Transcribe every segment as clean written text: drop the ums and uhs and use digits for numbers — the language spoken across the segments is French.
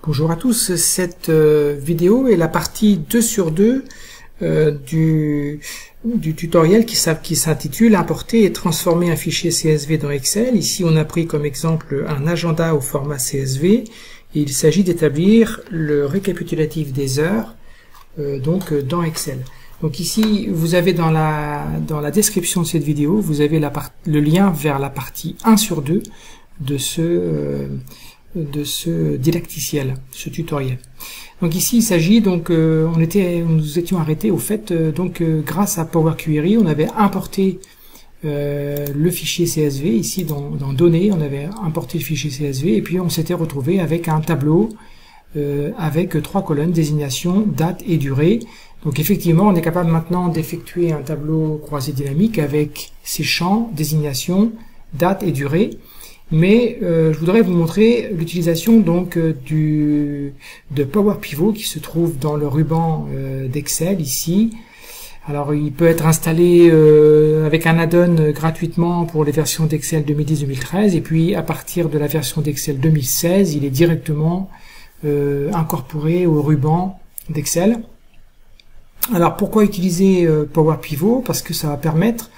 Bonjour à tous, cette vidéo est la partie 2 sur 2 du tutoriel qui s'intitule Importer et transformer un fichier CSV dans Excel. Ici on a pris comme exemple un agenda au format CSV et il s'agit d'établir le récapitulatif des heures dans Excel. Donc ici vous avez dans la description de cette vidéo, vous avez le lien vers la partie 1 sur 2 de ce didacticiel, ce tutoriel. Donc ici il s'agit donc nous étions arrêtés au fait grâce à Power Query, on avait importé le fichier CSV ici dans données, on avait importé le fichier CSV et puis on s'était retrouvé avec un tableau avec 3 colonnes, désignation, date et durée. Donc effectivement on est capable maintenant d'effectuer un tableau croisé dynamique avec ces champs, désignation, date et durée. Mais je voudrais vous montrer l'utilisation de Power Pivot qui se trouve dans le ruban d'Excel ici. Alors il peut être installé avec un add-on gratuitement pour les versions d'Excel 2010-2013 et puis à partir de la version d'Excel 2016 il est directement incorporé au ruban d'Excel. Alors pourquoi utiliser Power Pivot? Parce que ça va permettre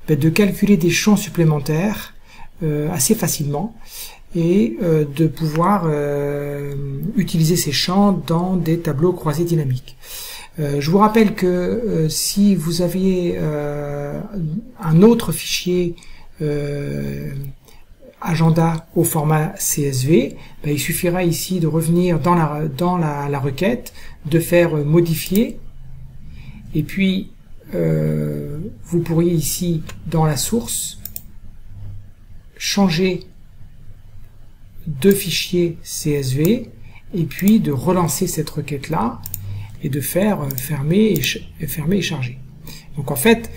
de calculer des champs supplémentaires assez facilement et de pouvoir utiliser ces champs dans des tableaux croisés dynamiques. Je vous rappelle que si vous aviez un autre fichier agenda au format CSV, il suffira ici de revenir dans la requête, de faire modifier et puis vous pourriez ici dans la source changer de fichier CSV et puis de relancer cette requête là et de faire fermer et charger. Donc en fait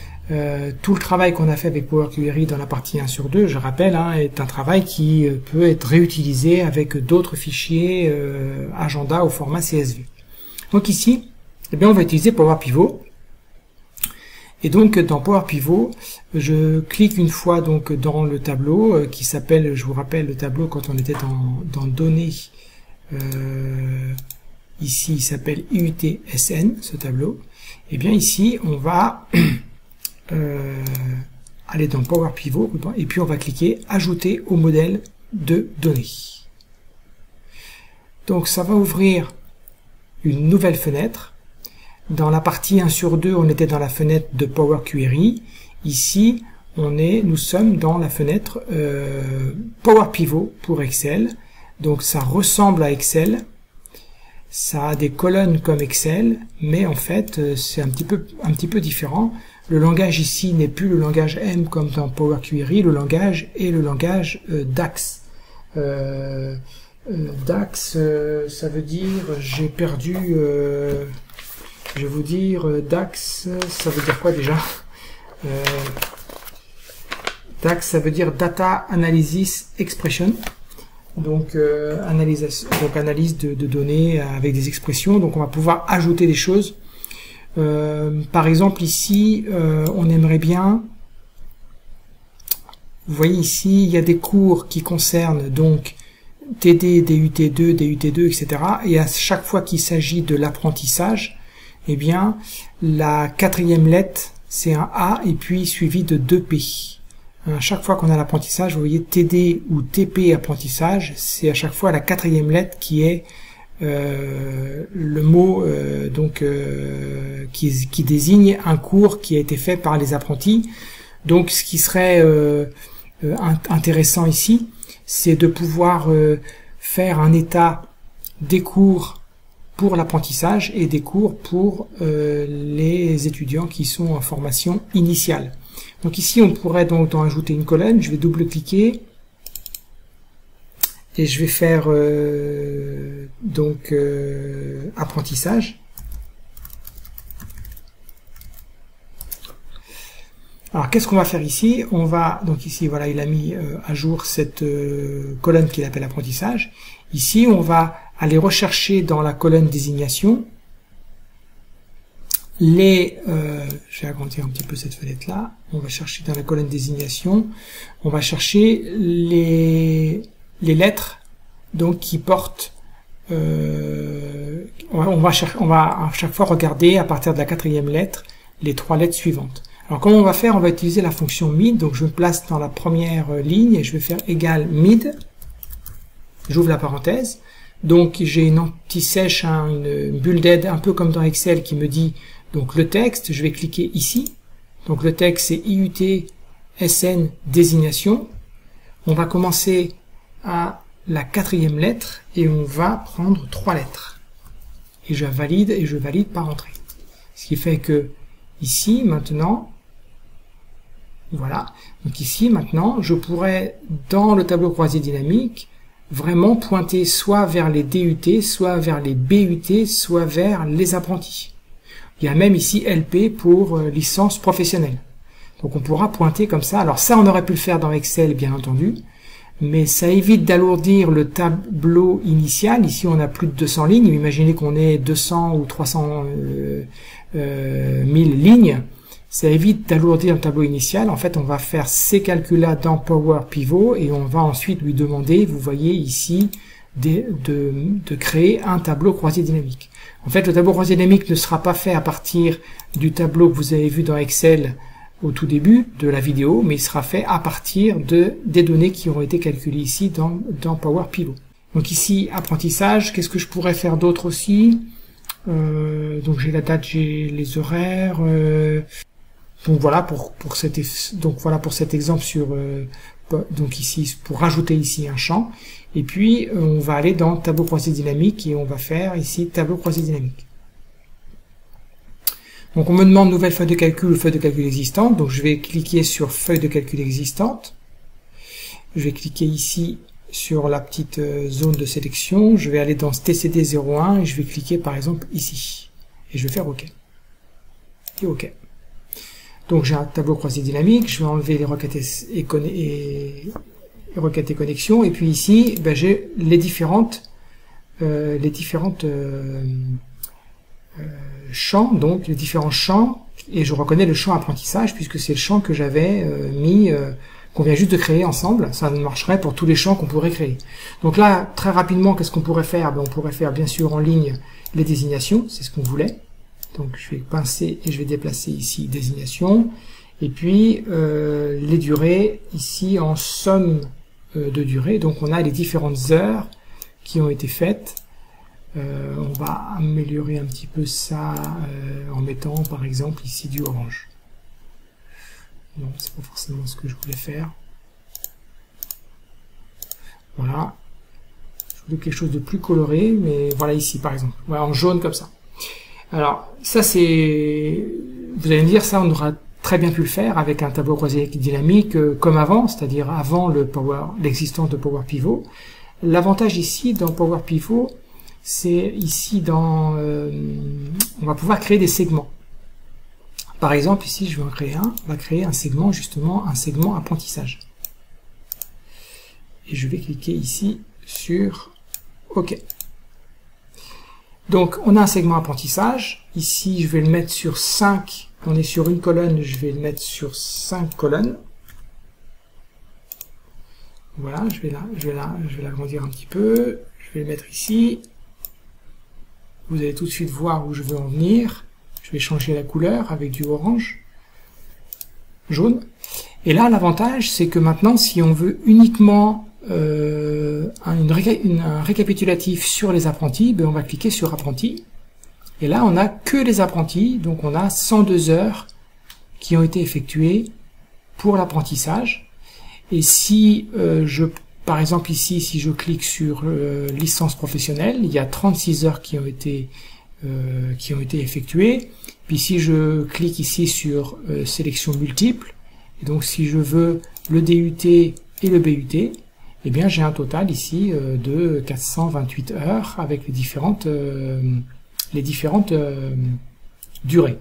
tout le travail qu'on a fait avec Power Query dans la partie 1 sur 2, je rappelle, est un travail qui peut être réutilisé avec d'autres fichiers agenda au format CSV. Donc ici on va utiliser Power Pivot. Et donc dans Power Pivot, je clique une fois dans le tableau qui s'appelle, je vous rappelle le tableau quand on était dans données, ici il s'appelle IUTSN ce tableau. Et bien ici on va aller dans Power Pivot et puis on va cliquer ajouter au modèle de données. Donc ça va ouvrir une nouvelle fenêtre. Dans la partie 1 sur 2, on était dans la fenêtre de Power Query. Ici, nous sommes dans la fenêtre Power Pivot pour Excel. Donc ça ressemble à Excel. Ça a des colonnes comme Excel, mais en fait, c'est un petit peu différent. Le langage ici n'est plus le langage M comme dans Power Query. Le langage est le langage DAX. DAX, ça veut dire, j'ai perdu... je vais vous dire, DAX, ça veut dire quoi déjà? DAX, ça veut dire Data Analysis Expression. Donc, analyse de données avec des expressions. Donc, on va pouvoir ajouter des choses. Par exemple, ici, on aimerait bien... Vous voyez ici, il y a des cours qui concernent donc TD, DUT2, DUT2, etc. Et à chaque fois qu'il s'agit de l'apprentissage, eh bien, la 4e lettre, c'est un A et puis suivi de 2 P. À chaque fois qu'on a l'apprentissage, vous voyez TD ou TP apprentissage, c'est à chaque fois la 4e lettre qui est le mot qui désigne un cours qui a été fait par les apprentis. Donc, ce qui serait intéressant ici, c'est de pouvoir faire un état des cours pour l'apprentissage et des cours pour les étudiants qui sont en formation initiale. Donc ici on pourrait donc ajouter une colonne, je vais double-cliquer et je vais faire apprentissage. Alors qu'est-ce qu'on va faire ici? On va donc ici voilà, il a mis à jour cette colonne qu'il appelle apprentissage. Ici on va aller rechercher dans la colonne désignation je vais agrandir un petit peu cette fenêtre là. On va chercher dans la colonne désignation, on va chercher les lettres donc qui portent on va à chaque fois regarder à partir de la 4e lettre les 3 lettres suivantes. Alors comment on va faire? On va utiliser la fonction mid, donc je me place dans la première ligne et je vais faire égal mid, j'ouvre la parenthèse, donc j'ai une anti-sèche, une bulle d'aide un peu comme dans Excel qui me dit donc le texte, je vais cliquer ici, donc le texte c'est IUT SN désignation, on va commencer à la 4e lettre et on va prendre 3 lettres et je valide par entrée, ce qui fait que ici maintenant, voilà, donc ici maintenant je pourrais dans le tableau croisé dynamique vraiment pointer soit vers les DUT, soit vers les BUT, soit vers les apprentis. Il y a même ici LP pour licence professionnelle, donc on pourra pointer comme ça. Alors ça on aurait pu le faire dans Excel bien entendu, mais ça évite d'alourdir le tableau initial. Ici on a plus de 200 lignes, imaginez qu'on ait 200 ou 300 1000 lignes, ça évite d'alourdir le tableau initial. En fait on va faire ces calculs-là dans Power Pivot et on va ensuite lui demander, vous voyez ici, de créer un tableau croisé dynamique. En fait le tableau croisé dynamique ne sera pas fait à partir du tableau que vous avez vu dans Excel au tout début de la vidéo, mais il sera fait à partir des données qui ont été calculées ici dans Power Pivot. Donc ici, apprentissage, qu'est-ce que je pourrais faire d'autre aussi? Donc j'ai la date, j'ai les horaires. Donc voilà pour cet exemple sur donc ici pour rajouter ici un champ. Et puis on va aller dans tableau croisé dynamique et on va faire ici tableau croisé dynamique. Donc on me demande nouvelle feuille de calcul ou feuille de calcul existante. Donc je vais cliquer sur feuille de calcul existante. Je vais cliquer ici sur la petite zone de sélection. Je vais aller dans TCD 01 et je vais cliquer par exemple ici. Et je vais faire OK. Et OK. Donc j'ai un tableau croisé dynamique. Je vais enlever les requêtes et connexions. Et puis ici, ben, j'ai les différentes champs, donc les différents champs, et je reconnais le champ apprentissage puisque c'est le champ que j'avais qu'on vient juste de créer ensemble. Ça marcherait pour tous les champs qu'on pourrait créer. Donc là, très rapidement, qu'est-ce qu'on pourrait faire? Ben, on pourrait faire bien sûr en ligne les désignations, c'est ce qu'on voulait. Donc je vais pincer et je vais déplacer ici désignation, et puis les durées ici en somme de durée. Donc on a les différentes heures qui ont été faites. On va améliorer un petit peu ça en mettant par exemple ici du orange. Non, c'est pas forcément ce que je voulais faire. Voilà. Je voulais quelque chose de plus coloré, mais voilà ici par exemple. Voilà, en jaune comme ça. Alors ça c'est, vous allez me dire, ça on aura très bien pu le faire avec un tableau croisé dynamique comme avant, c'est-à-dire avant l'existence de Power Pivot. L'avantage ici dans Power Pivot, c'est ici on va pouvoir créer des segments. Par exemple ici je vais en créer un, on va créer un segment, justement un segment apprentissage. Et je vais cliquer ici sur OK. Donc on a un segment apprentissage, ici je vais le mettre sur 5, on est sur une colonne, je vais le mettre sur 5 colonnes. Voilà, je vais l'agrandir un petit peu, je vais le mettre ici. Vous allez tout de suite voir où je veux en venir. Je vais changer la couleur avec du orange, jaune. Et là, l'avantage, c'est que maintenant, si on veut uniquement un récapitulatif sur les apprentis, ben on va cliquer sur apprentis. Et là, on n'a que les apprentis. Donc, on a 102 heures qui ont été effectuées pour l'apprentissage. Et si par exemple ici, si je clique sur licence professionnelle, il y a 36 heures qui ont été effectuées. Puis si je clique ici sur sélection multiple, et donc si je veux le DUT et le BUT, eh bien j'ai un total ici de 428 heures avec les différentes durées.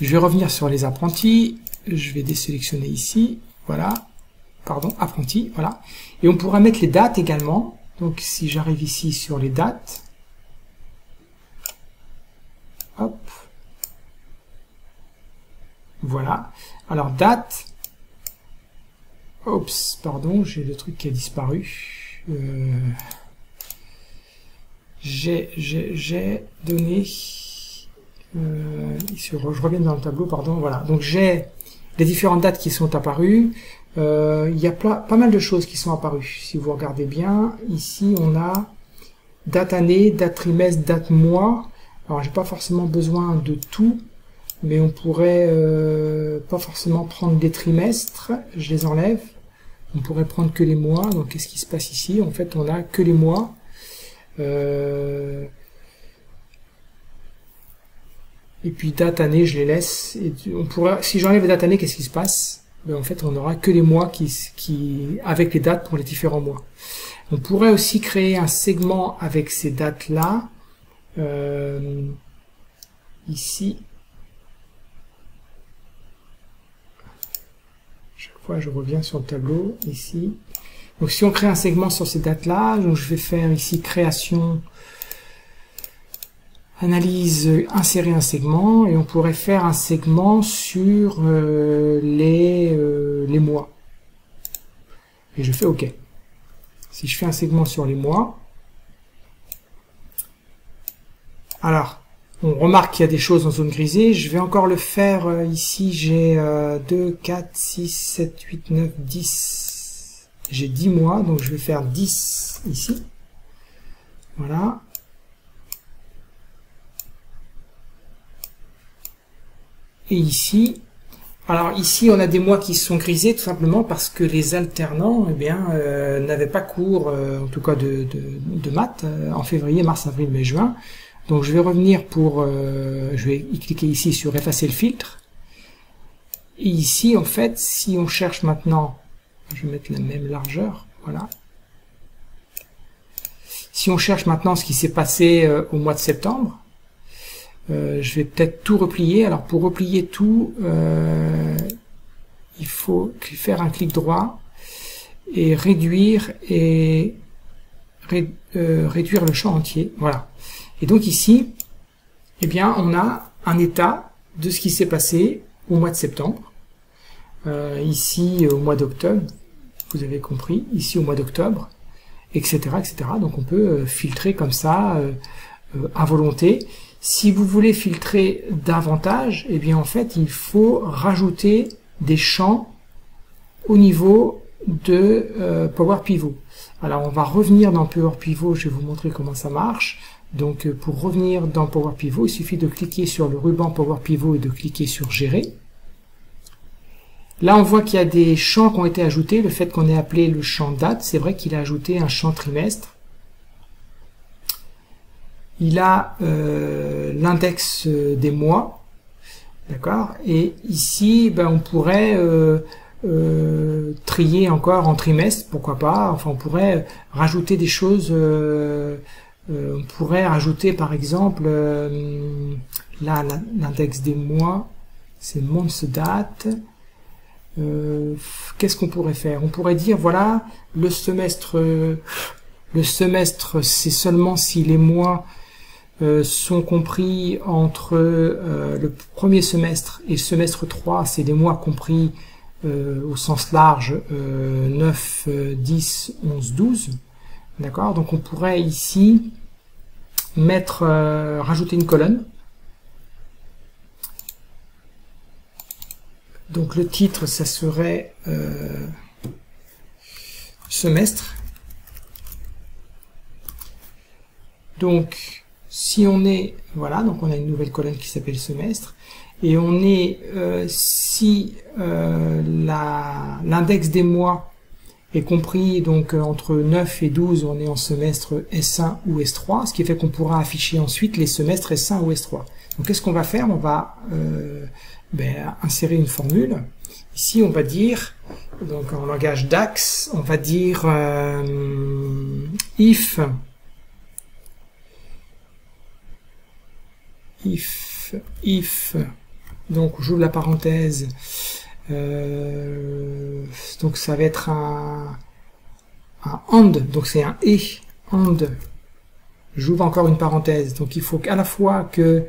Je vais revenir sur les apprentis, je vais désélectionner ici, voilà, pardon, apprentis, voilà. Et on pourra mettre les dates également. Donc si j'arrive ici sur les dates, hop, voilà. Alors date, oups, pardon, j'ai le truc qui a disparu. j'ai donné, je reviens dans le tableau, pardon, voilà. Donc j'ai les différentes dates qui sont apparues. Il y a pas mal de choses qui sont apparues. Si vous regardez bien, ici on a date année, date trimestre, date mois. Alors j'ai pas forcément besoin de tout, mais on pourrait pas forcément prendre des trimestres. Je les enlève. On pourrait prendre que les mois. Donc qu'est-ce qui se passe ici? En fait, on a que les mois. Et puis date année, je les laisse. Et on pourrait, si j'enlève les dates année, qu'est-ce qui se passe? Ben, en fait, on n'aura que les mois avec les dates pour les différents mois. On pourrait aussi créer un segment avec ces dates-là. Ici. Chaque fois, je reviens sur le tableau, ici. Donc, si on crée un segment sur ces dates-là, donc je vais faire ici création, analyse, insérer un segment, et on pourrait faire un segment sur les mois. Et je fais OK. Si je fais un segment sur les mois, alors, on remarque qu'il y a des choses en zone grisée. Je vais encore le faire ici. J'ai 2, 4, 6, 7, 8, 9, 10. J'ai 10 mois, donc je vais faire 10 ici. Voilà. Et ici, alors ici on a des mois qui sont grisés tout simplement parce que les alternants eh bien n'avaient pas cours, en tout cas de maths, en février, mars, avril, mai, juin. Donc je vais revenir pour, je vais cliquer ici sur effacer le filtre. Et ici en fait, si on cherche maintenant, je vais mettre la même largeur, voilà. Si on cherche maintenant ce qui s'est passé au mois de septembre, je vais peut-être tout replier. Alors pour replier tout, il faut faire un clic droit et réduire réduire le champ entier. Voilà. Et donc ici, eh bien, on a un état de ce qui s'est passé au mois de septembre. Ici au mois d'octobre, vous avez compris. Ici au mois d'octobre, etc., etc. Donc on peut filtrer comme ça à volonté. Si vous voulez filtrer davantage, eh bien en fait, il faut rajouter des champs au niveau de Power Pivot. Alors on va revenir dans Power Pivot, je vais vous montrer comment ça marche. Donc pour revenir dans Power Pivot, il suffit de cliquer sur le ruban Power Pivot et de cliquer sur Gérer. Là on voit qu'il y a des champs qui ont été ajoutés. Le fait qu'on ait appelé le champ date, c'est vrai qu'il a ajouté un champ trimestre. Il a l'index des mois, d'accord. Et ici, ben, on pourrait trier encore en trimestre, pourquoi pas. Enfin, on pourrait rajouter des choses. On pourrait rajouter, par exemple, là l'index des mois, c'est months date. Qu'est-ce qu'on pourrait faire? On pourrait dire, voilà, le semestre, c'est seulement si les mois sont compris entre le premier semestre et le semestre 3, c'est des mois compris au sens large 9, 10, 11, 12. D'accord? Donc on pourrait ici mettre, rajouter une colonne. Donc le titre, ça serait semestre. Donc si on est, voilà, donc on a une nouvelle colonne qui s'appelle semestre, et on est, si l'index des mois est compris donc entre 9 et 12, on est en semestre S1 ou S3, ce qui fait qu'on pourra afficher ensuite les semestres S1 ou S3. Donc qu'est-ce qu'on va faire? On va insérer une formule. Ici on va dire, donc en langage DAX, on va dire if donc j'ouvre la parenthèse, donc ça va être un AND, donc c'est un et AND, j'ouvre encore une parenthèse, donc il faut qu'à la fois que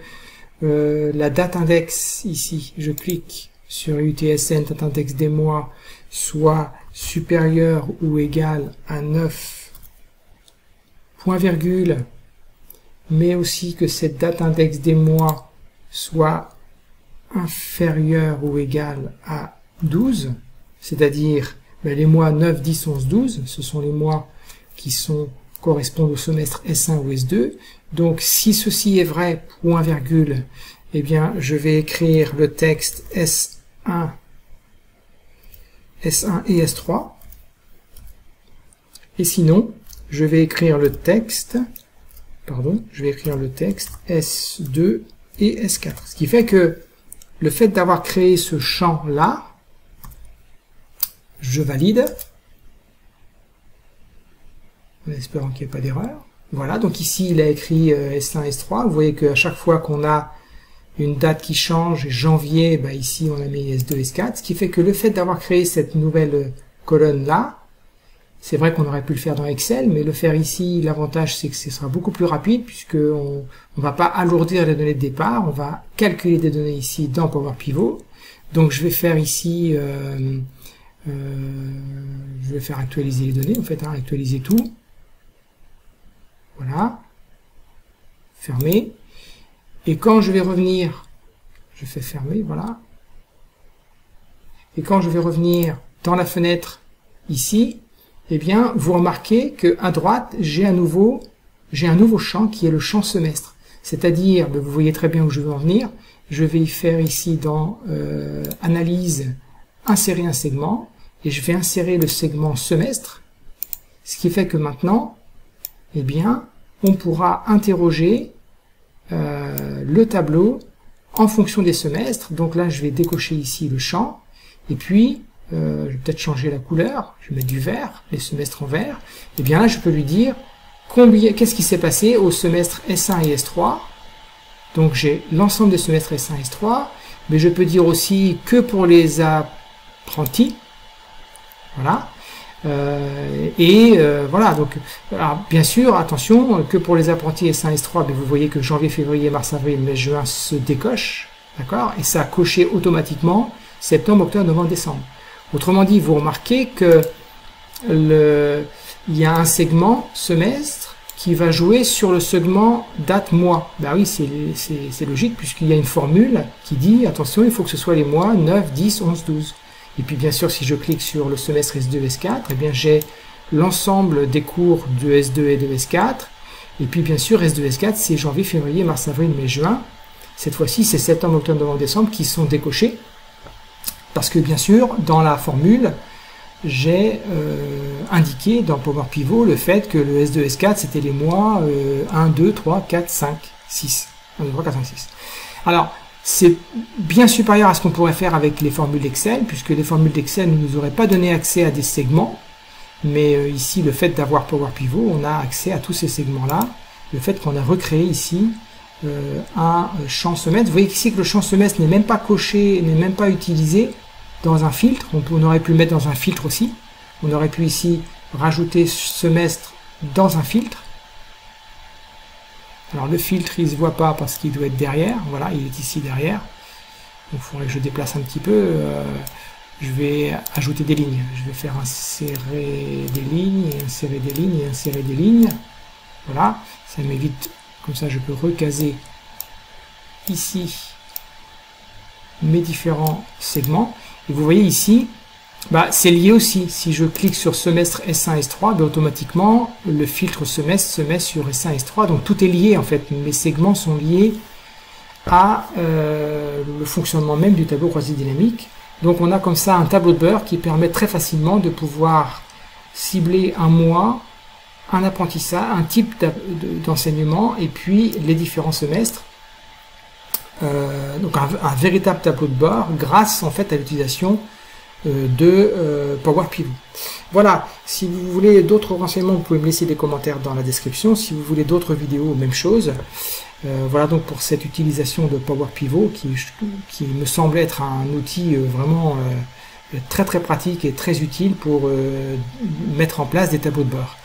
la date index, ici je clique sur UTSN, date index des mois, soit supérieure ou égale à 9, point virgule, mais aussi que cette date index des mois soit inférieure ou égale à 12, c'est-à-dire les mois 9, 10, 11, 12, ce sont les mois qui correspondent au semestre S1 ou S2. Donc si ceci est vrai, point virgule, eh bien je vais écrire le texte S1 et S3. Et sinon, je vais écrire le texte, S2 et S4. Ce qui fait que le fait d'avoir créé ce champ-là, je valide, en espérant qu'il n'y ait pas d'erreur. Voilà, donc ici il a écrit S1, S3. Vous voyez qu'à chaque fois qu'on a une date qui change, janvier, ici on a mis S2, S4. Ce qui fait que le fait d'avoir créé cette nouvelle colonne-là, c'est vrai qu'on aurait pu le faire dans Excel, mais le faire ici, l'avantage c'est que ce sera beaucoup plus rapide, puisqu'on ne va pas alourdir les données de départ, on va calculer des données ici dans Power Pivot. Donc je vais faire ici, je vais faire actualiser les données, en fait, actualiser tout. Voilà. Fermer. Et quand je vais revenir, je fais fermer, voilà. Et quand je vais revenir dans la fenêtre ici, eh bien, vous remarquez que à droite, j'ai un nouveau champ qui est le champ semestre. C'est-à-dire, vous voyez très bien où je veux en venir, je vais y faire ici dans Analyse, insérer un segment, et je vais insérer le segment semestre, ce qui fait que maintenant, eh bien, on pourra interroger le tableau en fonction des semestres. Donc là, je vais décocher ici le champ, et puis, je vais peut-être changer la couleur, je vais mettre du vert, les semestres en vert, et bien là je peux lui dire qu'est-ce qui s'est passé au semestre S1 et S3. Donc j'ai l'ensemble des semestres S1 et S3, mais je peux dire aussi que pour les apprentis, voilà, voilà, donc alors, bien sûr, attention, que pour les apprentis S1 et S3, vous voyez que janvier, février, mars, avril, mai, juin se décoche, d'accord, et ça a coché automatiquement septembre, octobre, novembre, décembre. Autrement dit, vous remarquez que il y a un segment semestre qui va jouer sur le segment date mois. Ben oui, c'est logique puisqu'il y a une formule qui dit attention, il faut que ce soit les mois 9, 10, 11, 12. Et puis bien sûr, si je clique sur le semestre S2, S4, eh bien j'ai l'ensemble des cours de S2 et de S4. Et puis bien sûr, S2, S4, c'est janvier, février, mars, avril, mai, juin. Cette fois-ci, c'est septembre, octobre, novembre, décembre qui sont décochés. Parce que bien sûr, dans la formule, j'ai indiqué dans Power Pivot le fait que le S2, S4, c'était les mois 1, 2, 3, 4, 5, 6. 1, 2, 3, 4, 5, 6. Alors, c'est bien supérieur à ce qu'on pourrait faire avec les formules d'Excel, puisque les formules d'Excel ne nous auraient pas donné accès à des segments. Mais ici, le fait d'avoir Power Pivot, on a accès à tous ces segments-là. Le fait qu'on a recréé ici un champ semestre. Vous voyez ici que le champ semestre n'est même pas coché, n'est même pas utilisé dans un filtre. On aurait pu le mettre dans un filtre aussi. On aurait pu ici rajouter semestre dans un filtre. Alors le filtre, il ne se voit pas parce qu'il doit être derrière. Voilà, il est ici derrière. Donc il faudrait que je déplace un petit peu. Je vais ajouter des lignes. Je vais faire insérer des lignes, et insérer des lignes, et insérer des lignes. Voilà, ça m'évite. Comme ça, je peux recaser ici mes différents segments. Et vous voyez ici, c'est lié aussi. Si je clique sur semestre S1, S3, automatiquement, le filtre semestre se met sur S1, S3. Donc tout est lié en fait. Mes segments sont liés à le fonctionnement même du tableau croisé dynamique. Donc on a comme ça un tableau de bord qui permet très facilement de pouvoir cibler un mois, un apprentissage, un type d'enseignement et puis les différents semestres. Donc un véritable tableau de bord grâce en fait à l'utilisation de Power Pivot. Voilà, si vous voulez d'autres renseignements, vous pouvez me laisser des commentaires dans la description. Si vous voulez d'autres vidéos, même chose. Voilà donc pour cette utilisation de Power Pivot qui me semble être un outil vraiment très pratique et très utile pour mettre en place des tableaux de bord.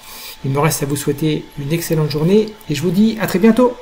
Il me reste à vous souhaiter une excellente journée et je vous dis à très bientôt.